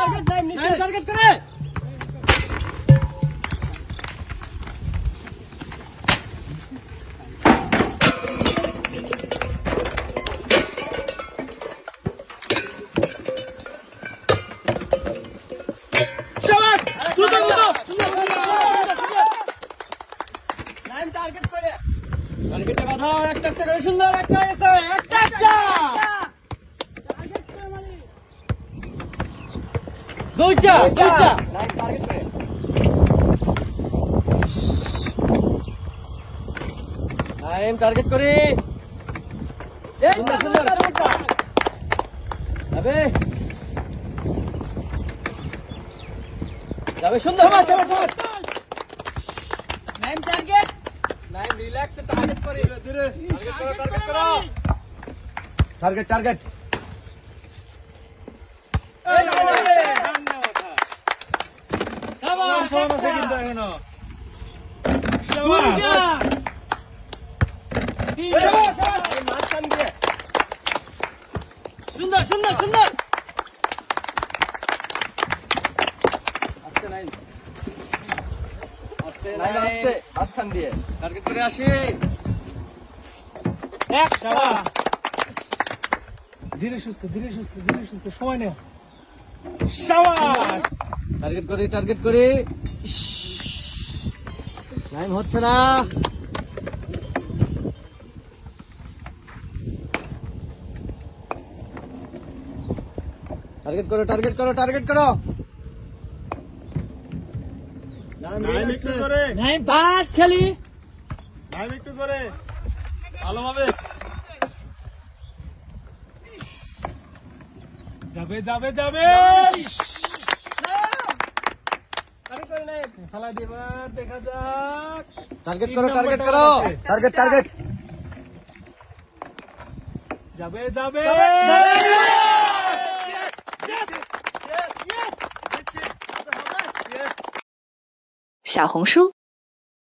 target করে টার্গেটে বাঁধাও একটা করে সুন্দর একটা এসে একটা দুইটা লাইন টার্গেট করে লাইন টার্গেট করে এই সুন্দর যাবে যাবে সুন্দর line target line relax target করে ধীরে টার্গেট করো টার্গেট এই শাবাশ শাবাশ কিন্তু এখনো শাবাশ এই মাঝখান দিয়ে সুন্দর আস্তে লাইন আস্তে মাঝখান দিয়ে টার্গেট করে আসি এক শাবাশ ধীরে সুস্থে সময় নেও শাবাশ টার্গেট করি লাইন হচ্ছে না টার্গেট করো নাইম পাস খেলি নাইম একটু জোরে ভালোভাবে যাবে খেলা দিবার দেখা যাক টার্গেট করো টার্গেট যাবে小红书